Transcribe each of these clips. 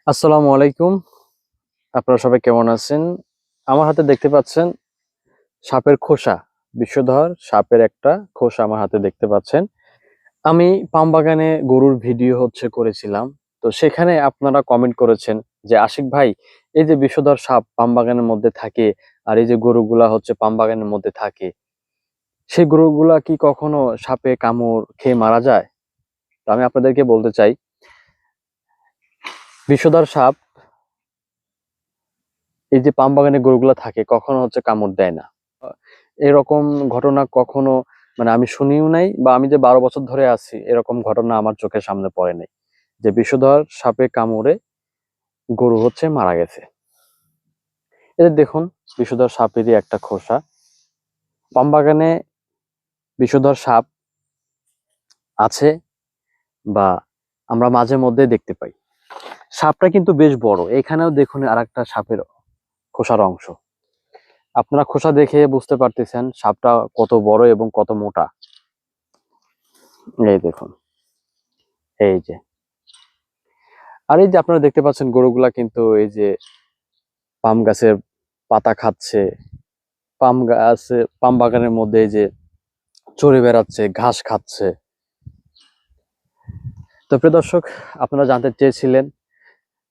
আসসালামু আলাইকুম। আপনারা সবাই কেমন আছেন? আমার হাতে দেখতে পাচ্ছেন সাপের খোসা, বিষধর সাপের একটা খোসা আমার হাতে দেখতে পাচ্ছেন। আমি পাম বাগানে গরুর ভিডিও করেছিলাম। তো সেখানে আপনারা কমেন্ট করেছেন যে, "আশিক ভাই, এই যে বিষধর সাপ পাম বাগানের মধ্যে থাকে আর এই যে গরুগুলা পাম বাগানের মধ্যে থাকে, সেই গরুগুলা কি কখনো সাপে কামড় খেয়ে মারা যায়?" তো আমি আপনাদেরকে বলতে চাই, বিষধর সাপ এই যে পাম বাগানে গরুগুলা থাকে কখনো কামড় দেয় না। এরকম ঘটনা কখনো আমি শুনিও নাই, বা আমি যে 12 বছর ধরে আছি এরকম ঘটনা আমার চোখের সামনে পড়ে নাই যে বিষধর সাপে কামড়ে গরু মারা গেছে। এই যে দেখুন, বিষধর সাপেরই একটা খোসা। পাম বাগানে বিষধর সাপ আছে, বা আমরা মাঝে মধ্যে দেখতে পাই। সাপটা কিন্তু বেশ বড়। এখানেও দেখুন আরেকটা সাপের খোসার অংশ। আপনারা খোসা দেখে বুঝতে পারতেছেন সাপটা কত বড় এবং কত মোটা। এই দেখুন, এই যে, আর এই যে আপনারা দেখতে পাচ্ছেন গরুগুলা কিন্তু এই যে পাম গাছের পাতা খাচ্ছে, পাম বাগানের মধ্যে এই যে চড়ে বেড়াচ্ছে, ঘাস খাচ্ছে। তো প্রিয় দর্শক, আপনারা জানতে চেয়েছিলেন।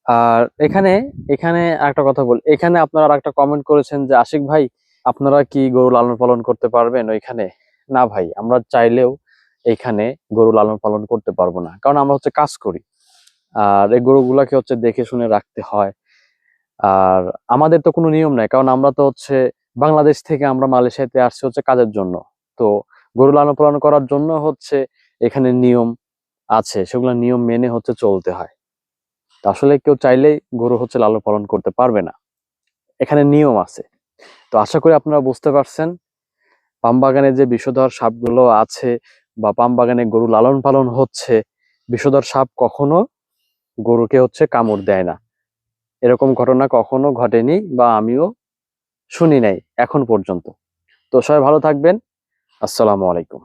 আর এখানে এখানে একটা কথা বল, এখানে আপনারা আরেকটা কমেন্ট করেছেন যে, আশিক ভাই, আপনারা কি গরু লালন পালন করতে পারবেন ওইখানে? না ভাই, আমরা চাইলেও এখানে গরু লালন পালন করতে পারবো না, কারণ আমরা কাজ করি। আর এই গরুগুলাকে দেখে শুনে রাখতে হয়। আর আমাদের তো কোনো নিয়ম নাই, কারণ আমরা তো বাংলাদেশ থেকে আমরা মালয়েশিয়াতে আসছি কাজের জন্য। তো গরু লালন পালন করার জন্য এখানে নিয়ম আছে, সেগুলো নিয়ম মেনে চলতে হয়। তো আসলে কেউ চাইলেই গরু লালন পালন করতে পারবে না, এখানে নিয়ম আছে। তো আশা করি আপনারা বুঝতে পারছেন পাম বাগানে যে বিষধর সাপগুলো আছে, বা পাম বাগানে গরু লালন পালন হচ্ছে, বিষধর সাপ কখনো গরুকে কামড় দেয় না। এরকম ঘটনা কখনো ঘটেনি, বা আমিও শুনি নাই এখন পর্যন্ত। তো সবাই ভালো থাকবেন। আসসালামু আলাইকুম।